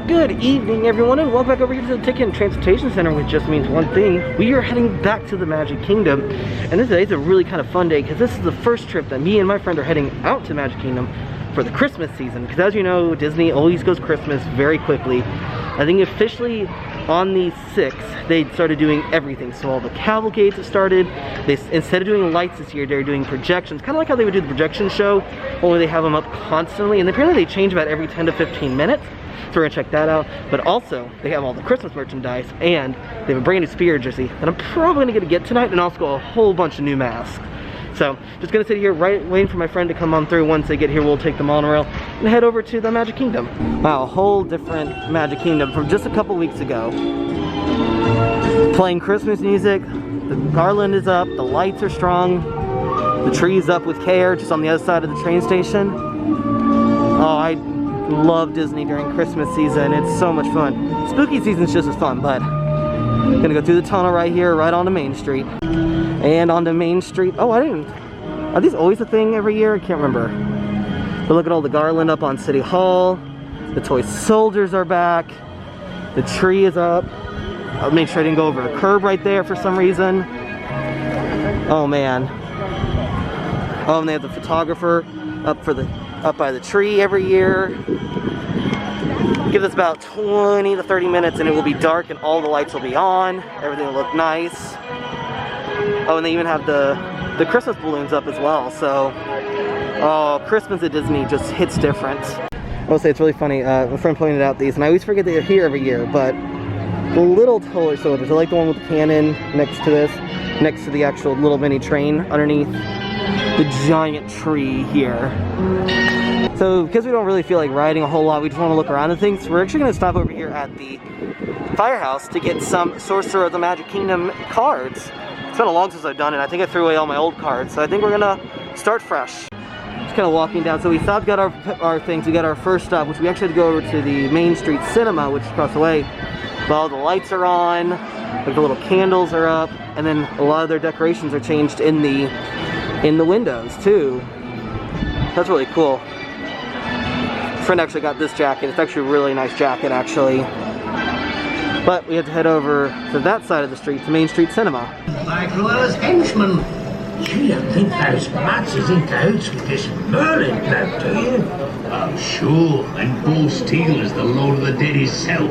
Good evening, everyone, and welcome back over here to the Ticket and Transportation Center, which just means one thing. We are heading back to the Magic Kingdom, and today's a really kind of fun day because this is the first trip that me and my friend are heading out to Magic Kingdom for the Christmas season. Because as you know, Disney always goes Christmas very quickly. I think officially on the 6th, they started doing everything. So all the cavalcades have started. Instead of doing lights this year, they're doing projections. Kind of like how they would do the projection show, only they have them up constantly. And apparently they change about every 10 to 15 minutes. So we're gonna check that out. But also, they have all the Christmas merchandise, and they have a brand new Spirit jersey that I'm probably gonna get tonight, and also a whole bunch of new masks. So, just gonna sit here waiting for my friend to come on through. Once they get here, we'll take the monorail and head over to the Magic Kingdom. Wow, a whole different Magic Kingdom from just a couple weeks ago. Playing Christmas music, the garland is up, the lights are strong, the tree's up with care just on the other side of the train station. Oh, I love Disney during Christmas season. It's so much fun. Spooky season's just as fun, but I'm gonna go through the tunnel right here, right onto Main Street. And onto Main Street. Oh, are these always a thing every year? I can't remember. But look at all the garland up on City Hall. The toy soldiers are back. The tree is up. I'll make sure I didn't go over a curb right there for some reason. Oh man. Oh, and they have the photographer up by the tree every year. Give this about 20 to 30 minutes and it will be dark and all the lights will be on. Everything will look nice. Oh, and they even have the Christmas balloons up as well. So, oh, Christmas at Disney just hits different. I will say it's really funny. My friend pointed out these, and I always forget they're here every year. But the little toy soldiers, I like the one with the cannon next to this, next to the actual little mini train underneath the giant tree here. So because we don't really feel like riding a whole lot, we just want to look around and things, we're actually going to stop over here at the Firehouse to get some Sorcerer of the Magic Kingdom cards. It's been a long since I've done it. I think I threw away all my old cards, so I think we're going to start fresh. Just kind of walking down. So we stopped, got our things. We got our first stop, which we actually had to go over to the Main Street Cinema, which is across the way. But all the lights are on, like the little candles are up, and then a lot of their decorations are changed in the windows too. That's really cool. A friend actually got this jacket. It's actually a really nice jacket actually. But we had to head over to that side of the street, to Main Street Cinema. Like Cruella's henchman. You don't think those rats is in cahoots with this Merlin bloke, do you? Oh, sure. And Bull Steele is the Lord of the Dead himself.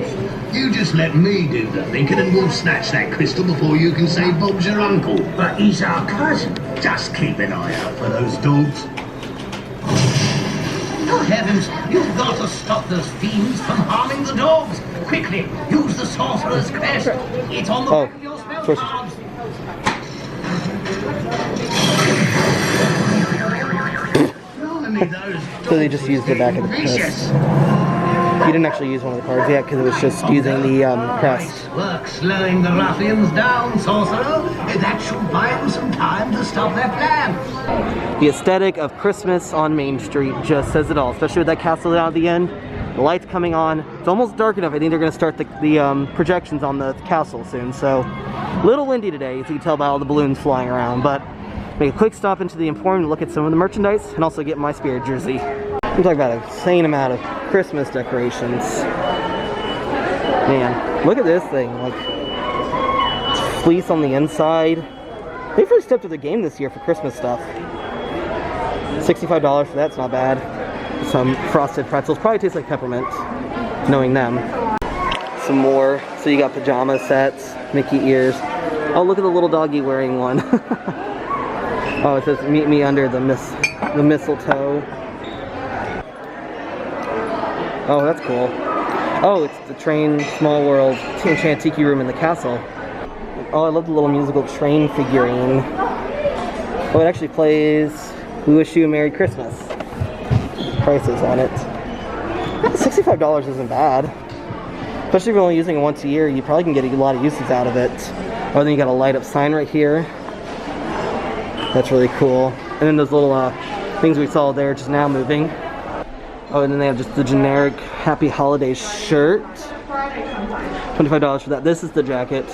You just let me do the thinking and we'll snatch that crystal before you can say Bob's your uncle. But he's our cousin. Just keep an eye out for those dogs. Oh, heavens, you've got to stop those fiends from harming the dogs. Quickly, use the Sorcerer's Crest. It's on the back of your spell cards. So they just used the back of the crest. You didn't actually use one of the cards yet because it was just using the crest. Work slowing the ruffians down, Sorcerer. That should buy them some time to stop their plan. The aesthetic of Christmas on Main Street just says it all, especially with that castle down at the end. The lights coming on. It's almost dark enough. I think they're going to start the projections on the castle soon. So, a little windy today, as you can tell by all the balloons flying around. But make a quick stop into the Emporium to look at some of the merchandise and also get my Spirit jersey. I'm talking about an insane amount of Christmas decorations. Man, look at this thing. Like, it's fleece on the inside. They've really stepped up the game this year for Christmas stuff. $65 for that's not bad. Some frosted pretzels. Probably taste like peppermint, knowing them. Some more. So you got pajama sets, Mickey ears. Oh, look at the little doggy wearing one. Oh, it says meet me under the mistletoe. Oh, that's cool. Oh, it's the Train Small World Enchanted Room in the castle. Oh, I love the little musical train figurine. Oh, it actually plays We Wish You a Merry Christmas. Prices on it. $65 isn't bad. Especially if you're only using it once a year, you probably can get a lot of uses out of it. Oh, then you got a light up sign right here. That's really cool. And then those little things we saw there just now moving. Oh, and then they have just the generic Happy Holidays shirt. $25 for that. This is the jacket.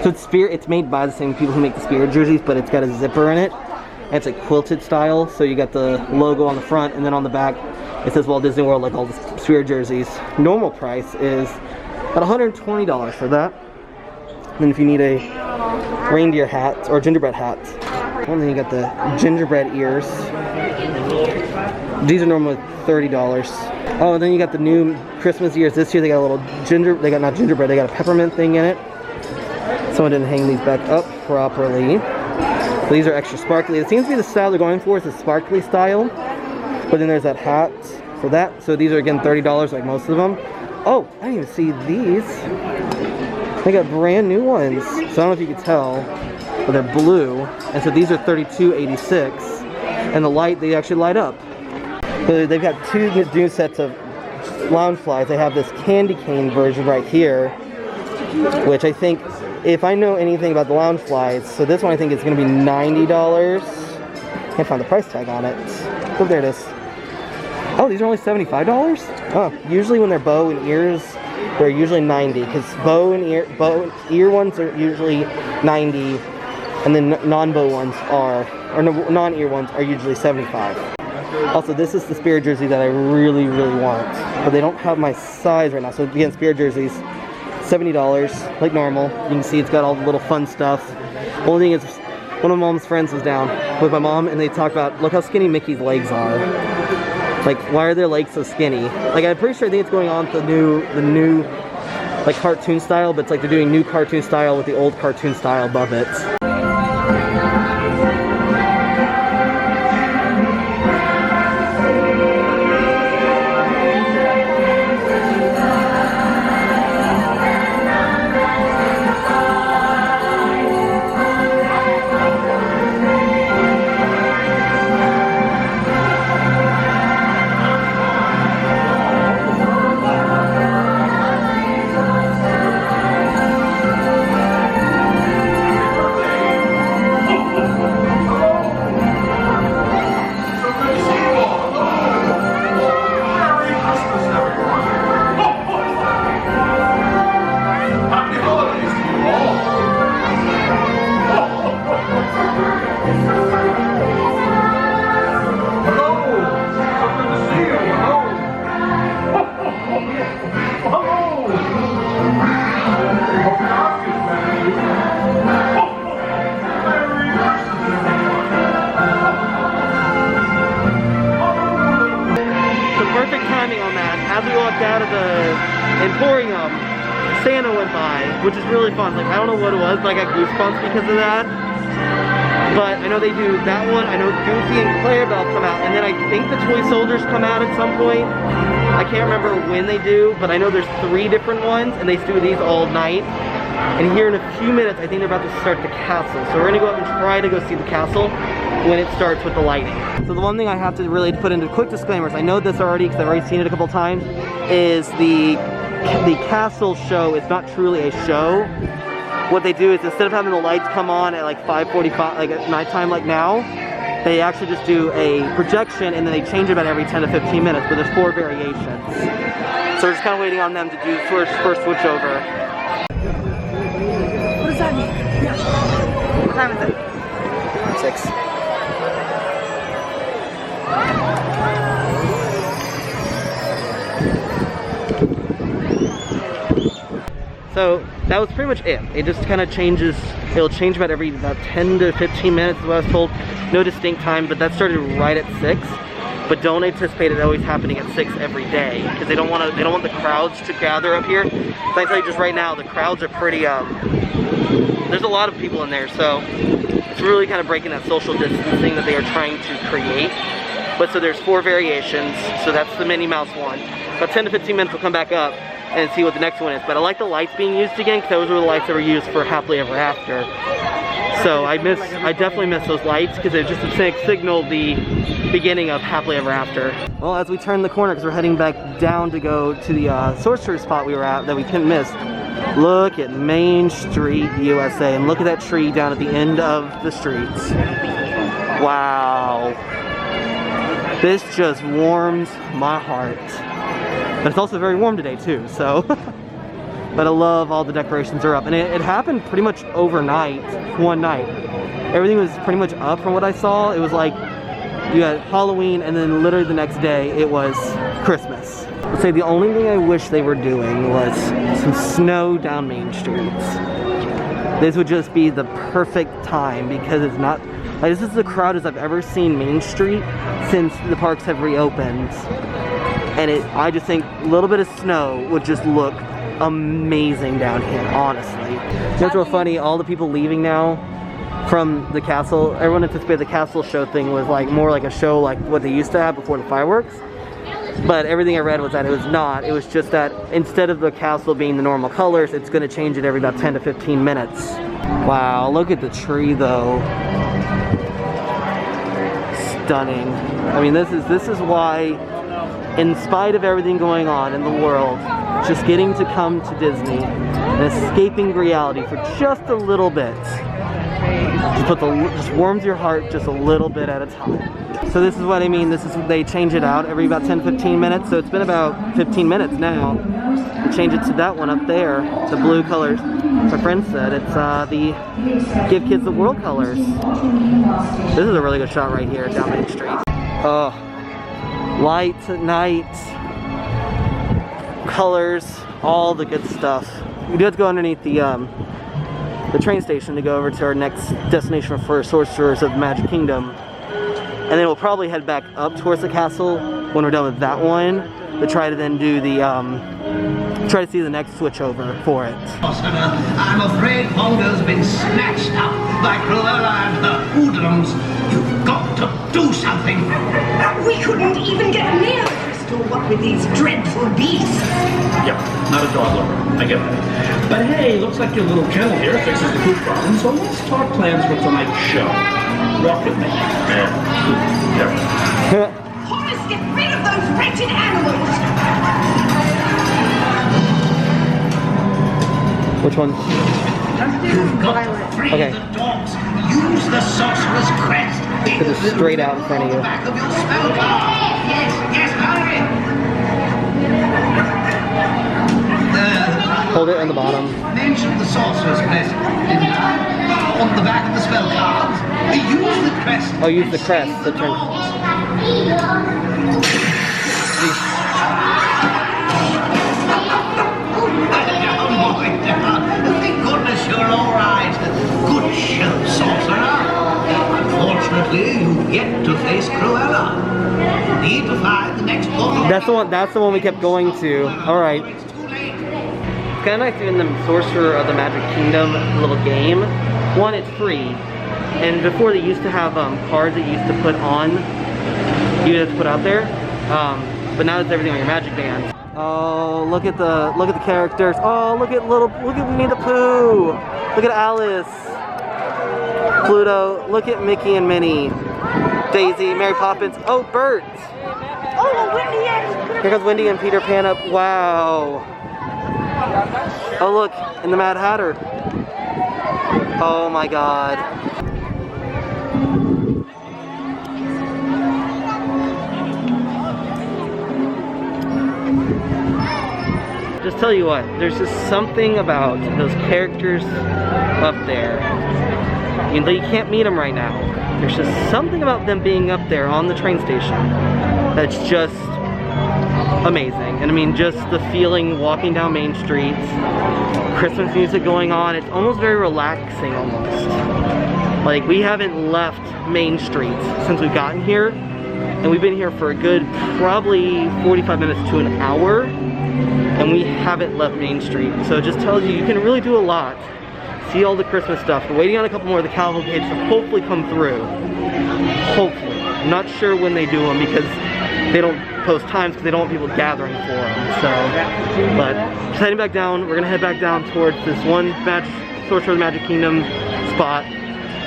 So it's made by the same people who make the Spirit jerseys, but it's got a zipper in it. And it's like quilted style, so you got the logo on the front, and then on the back It says Walt Disney World, like all the Spirit jerseys. Normal price is about $120 for that. And then if you need a reindeer hat or gingerbread hat, and then you got the gingerbread ears. These are normally $30. Oh, and then you got the new Christmas ears. This year they got a little they got not gingerbread, they got a peppermint thing in it. Someone didn't hang these back up properly. So these are extra sparkly. It seems to be the style they're going for, is the sparkly style. But then there's that hat for that. So these are again $30 like most of them. Oh, I didn't even see these. They got brand new ones. So I don't know if you can tell, but they're blue. And so these are $32.86. And the light, they actually light up. So they've got two new sets of Loungeflies. They have this candy cane version right here, which I think, if I know anything about the Loungeflies, so this one I think is going to be $90. Can't find the price tag on it. Oh, there it is. Oh, these are only $75? Oh, usually when they're bow and ears, they're usually $90, because bow and ear ones are usually $90, and then non-bow ones are, or non-ear ones are usually $75. Also, this is the Spirit jersey that I really, really want, but they don't have my size right now. So again, Spirit jerseys, $70, like normal. You can see it's got all the little fun stuff. Only thing is, one of my mom's friends was down with my mom, and they talk about, look how skinny Mickey's legs are. Like, why are their legs so skinny? Like, I'm pretty sure I think it's going on with the new, like, cartoon style, but it's like they're doing new cartoon style with the old cartoon style above it. As we walked out of the Emporium, Santa went by, which is really fun. Like, I don't know what it was, but I got goosebumps because of that. But I know they do that one. I know Goofy and Clarabelle come out, and then I think the Toy Soldiers come out at some point. I can't remember when they do, but I know there's 3 different ones, and they do these all night. And here in a few minutes, I think they're about to start the castle. So we're gonna go up and try to go see the castle when it starts with the lighting. So the one thing I have to really put into quick disclaimers, I know this already because I've already seen it a couple times, is the castle show is not truly a show. What they do is, instead of having the lights come on at like 5:45, like at nighttime like now, they actually just do a projection and then they change it about every 10 to 15 minutes, but there's 4 variations. So we're just kind of waiting on them to do the first switch over. What does that mean? Yeah. What time is it? 6. So that was pretty much it. It just kind of changes. It'll change about 10 to 15 minutes is what I was told. No distinct time, but that started right at 6. But don't anticipate it always happening at 6 every day, because they don't want the crowds to gather up here. So I tell you just right now, the crowds are pretty there's a lot of people in there, so it's really kind of breaking that social distancing that they are trying to create. But so there's 4 variations, so that's the Minnie Mouse one. About 10 to 15 minutes we'll come back up and see what the next one is. But I like the lights being used again, because those were the lights that were used for Happily Ever After. So I definitely miss those lights, because it just signaled the beginning of Happily Ever After. Well, as we turn the corner, because we're heading back down to go to the sorcerer spot we were at that we couldn't miss, look at Main Street, USA, and look at that tree down at the end of the streets. Wow. This just warms my heart. But it's also very warm today too, so. But I love all the decorations are up. And it happened pretty much overnight, one night. Everything was pretty much up from what I saw. It was like you had Halloween, and then literally the next day it was Christmas. I'd say the only thing I wish they were doing was some snow down Main Streets. This would just be the perfect time because it's not, like, this is the crowdest I've ever seen Main Street since the parks have reopened. And I just think a little bit of snow would just look amazing down here, honestly. That's real funny, all the people leaving now from the castle, everyone anticipated the castle show thing was like more like a show like what they used to have before the fireworks. But everything I read was that it was not. It was just that instead of the castle being the normal colors, it's going to change it every about 10 to 15 minutes. Wow, look at the tree though. Stunning. I mean, this is why, in spite of everything going on in the world, just getting to come to Disney and escaping reality for just a little bit, just warms your heart just a little bit at a time. So this is what I mean. They change it out every about 10-15 minutes. So it's been about 15 minutes now. They change it to that one up there, the blue colors. My friend said it's the Give Kids the World colors. This is a really good shot right here down Main Street. Oh, lights at night, colors, all the good stuff. We do have to go underneath the train station to go over to our next destination for Sorcerers of the Magic Kingdom. And then we'll probably head back up towards the castle when we're done with that one to try to then do the, try to see the next switch over for it. I'm afraid Holger's been snatched up by Cruella and her hoodlums. You've got to do something. We couldn't even get near the crystal, what with these dreadful beasts. Yep, not a dog lover. I get that. But hey, looks like your little kennel here fixes the poop problem, so let's talk plans for tonight's show. Walk with me. Horace, get rid of those wretched animals! Which one? You've got to free Okay. the dogs. Use the sorcerer's crest. Put it straight out in front of you. Back of your spell card. Yes, hurry. Hold it on the bottom. Mentioned the sorcerer's crest, didn't I? On the back of the spell cards. Use the crest. Oh, use the crest to turn. Thank goodness you're all right. Good show, sorcerer. Unfortunately, you've yet to face Cruella. You need to find the next one. That's the one we kept going to. All right. It's too late. It's kind of nice doing the Sorcerer of the Magic Kingdom little game. One, it's free. And before they used to have cards that you used to put on, you have to put out there. But now it's everything on your Magic Band. Oh, look at the characters. Oh, look at Winnie the Pooh. Look at Alice, Pluto. Look at Mickey and Minnie, Daisy, Mary Poppins. Oh, Bert. Oh, Wendy and... Here comes Wendy and Peter Pan up. Wow. Oh, look, and the Mad Hatter. Oh my God. Just tell you what, there's just something about those characters up there. You know, you can't meet them right now. There's just something about them being up there on the train station that's just amazing. And I mean, just the feeling walking down Main Street, Christmas music going on, it's almost very relaxing almost. Like, we haven't left Main Street since we've gotten here, and we've been here for a good probably 45 minutes to an hour, and we haven't left Main Street. So it just tells you, you can really do a lot. See all the Christmas stuff. We're waiting on a couple more of the cavalcades to hopefully come through. Hopefully. I'm not sure when they do them because they don't post times because they don't want people gathering for them. So, but just heading back down. We're gonna head back down towards this one Sorcerer of the Magic Kingdom spot.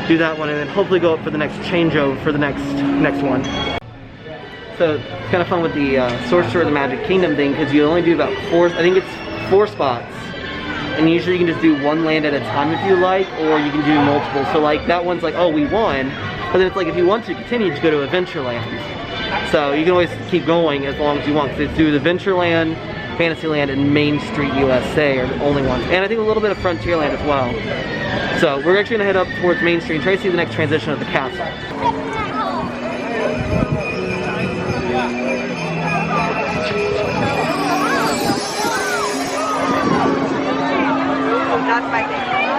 Do that one and then hopefully go up for the next changeover for the next one. So it's kind of fun with the Sorcerer of the Magic Kingdom thing because you only do about I think it's 4 spots. And usually you can just do one land at a time if you like, or you can do multiple. So like that one's like, oh, we won. But then it's like if you want to continue, just go to Adventureland. So you can always keep going as long as you want. Because it's through the Adventureland, Fantasyland, and Main Street USA are the only ones. And I think a little bit of Frontierland as well. So we're actually gonna head up towards Main Street and try to see the next transition of the castle.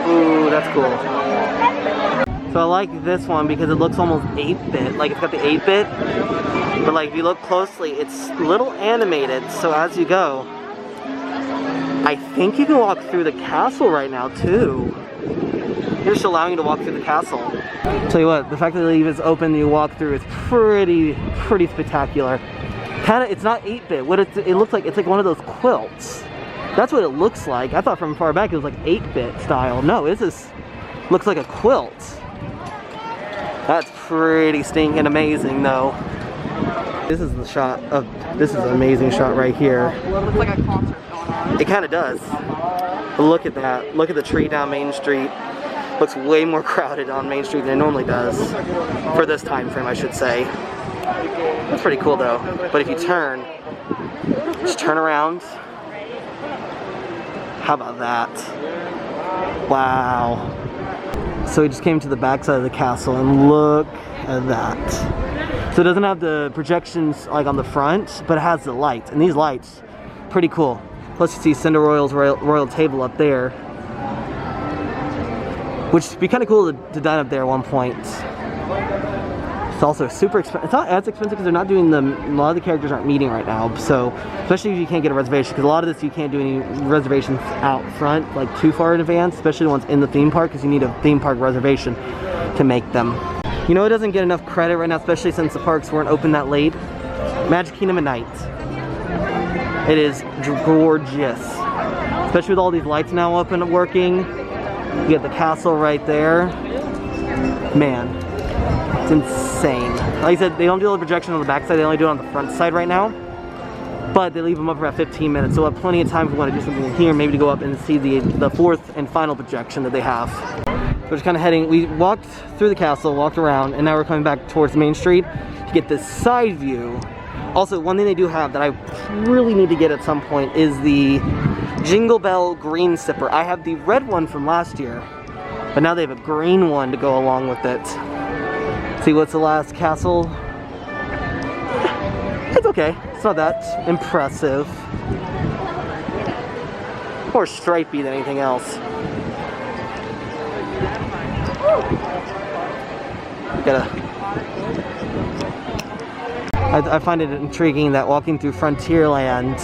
Ooh, that's cool. So I like this one because it looks almost 8-bit, like it's got the 8-bit, but like if you look closely, it's a little animated, so as you go, I think you can walk through the castle right now too. They're just allowing you to walk through the castle. Tell you what, the fact that they leave it open and you walk through is pretty spectacular. Kinda, it's not 8-bit, what it looks like, it's like one of those quilts. That's what it looks like. I thought from far back it was like 8-bit style. No, this is, looks like a quilt. That's pretty stinking amazing though. This is the shot of, this is an amazing shot right here. Looks like a concert going on. It kind of does. But look at that. Look at the tree down Main Street. Looks way more crowded on Main Street than it normally does. For this time frame, I should say. That's pretty cool though. But if you turn, just turn around. How about that? Wow. So we just came to the back side of the castle and look at that. So it doesn't have the projections like on the front, but it has the lights. And these lights, pretty cool. Plus you see Cinder Royal's royal table up there. Which would be kind of cool to dine up there at one point. It's also super expensive. It's not as expensive because they're not doing a lot of the characters aren't meeting right now. So, especially if you can't get a reservation, because a lot of this you can't do any reservations out front, like too far in advance, especially the ones in the theme park, because you need a theme park reservation to make them. You know, it doesn't get enough credit right now, especially since the parks weren't open that late. Magic Kingdom at night. It is gorgeous. Especially with all these lights now open and working. You get the castle right there. Man. It's insane. Like I said, they don't do the projection on the back side, they only do it on the front side right now. But they leave them up for about 15 minutes, so we'll have plenty of time if we want to do something in here, maybe to go up and see the fourth and final projection that they have. We're just kind of heading, we walked through the castle, walked around, and now we're coming back towards Main Street to get this side view. Also, one thing they do have that I really need to get at some point is the Jingle Bell green sipper. I have the red one from last year, but now they have a green one to go along with it. See, what's the last castle? It's okay. It's not that impressive. More stripey than anything else. I find it intriguing that walking through Frontierland,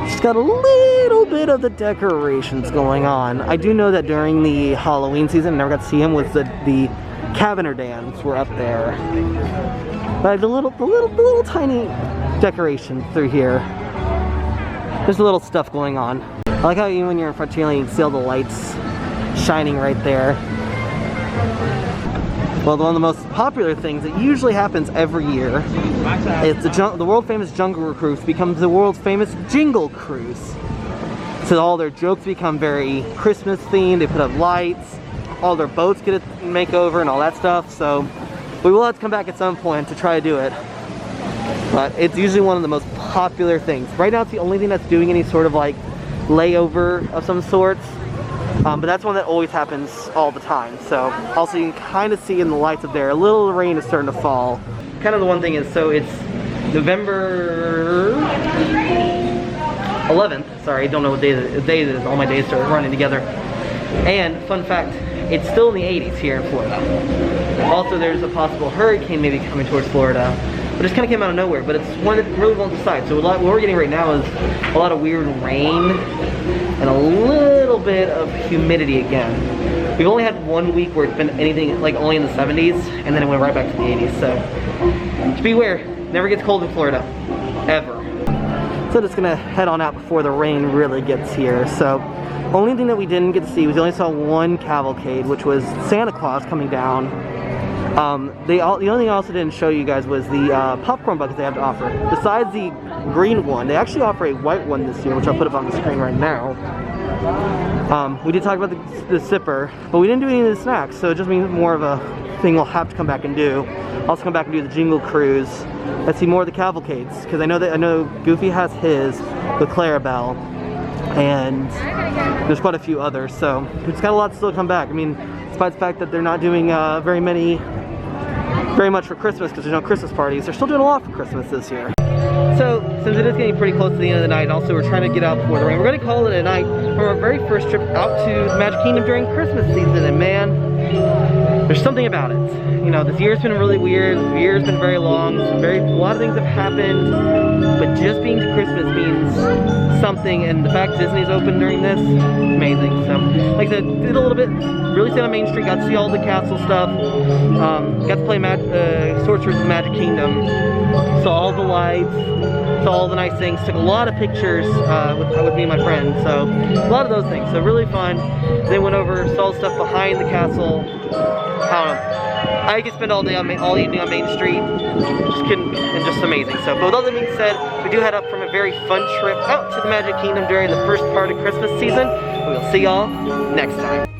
it's got a little bit of the decorations going on. I do know that during the Halloween season, I never got to see him, was the Cavernerdans were up there. But the little tiny decoration through here. There's a little stuff going on. I like how even when you're in Frontierland, you can see all the lights shining right there. Well, one of the most popular things that usually happens every year is the world famous Jungle Cruise becomes the world's famous Jingle Cruise. So all their jokes become very Christmas themed, they put up lights, all their boats get a makeover and all that stuff. So we will have to come back at some point to try to do it. But it's usually one of the most popular things. Right now it's the only thing that's doing any sort of like layover of some sorts. But that's one that always happens all the time. So also you can kind of see in the lights up there, a little rain is starting to fall. Kind of the one thing is, so it's November 11th. Sorry, I don't know what day it is. All my days start running together. And fun fact, it's still in the 80s here in Florida. Also, there's a possible hurricane maybe coming towards Florida. But it just kind of came out of nowhere. But it's one that really won't decide. So what we're getting right now is a lot of weird rain and a little bit of humidity again. We've only had 1 week where it's been anything like only in the 70s, and then it went right back to the 80s. So just beware, never gets cold in Florida, ever. So just gonna head on out before the rain really gets here. So only thing that we didn't get to see was we only saw one cavalcade, which was Santa Claus coming down. The only thing I also didn't show you guys was the popcorn buckets they have to offer. Besides the green one, they actually offer a white one this year, which I'll put up on the screen right now. We did talk about the sipper, but we didn't do any of the snacks, so it just means more of a thing we'll have to come back and do. Also come back and do the Jingle Cruise. Let's see more of the cavalcades, because I know Goofy has his with Clarabelle, and there's quite a few others, so we've got a lot still to come back. I mean, despite the fact that they're not doing very many very much for Christmas because there's no Christmas parties. They're still doing a lot for Christmas this year. So, since it is getting pretty close to the end of the night, and also we're trying to get out before the rain, we're going to call it a night for our very first trip out to the Magic Kingdom during Christmas season. And man, there's something about it. You know, this year's been really weird. The year's been very long. A lot of things have happened, but just being to Christmas means something. And the fact Disney's open during this, it's amazing. So, like I said, did a little bit, really stayed on Main Street, got to see all the castle stuff, got to play Sorcerer's Magic Kingdom, saw all the lights, saw all the nice things, took a lot of pictures with me and my friends, so a lot of those things, so really fun. Then went over, saw stuff behind the castle. I don't know. I could spend all evening on Main Street, and just amazing. So, but with all that being said, we do head up from a very fun trip out to the Magic Kingdom during the first part of Christmas season. We will see y'all next time.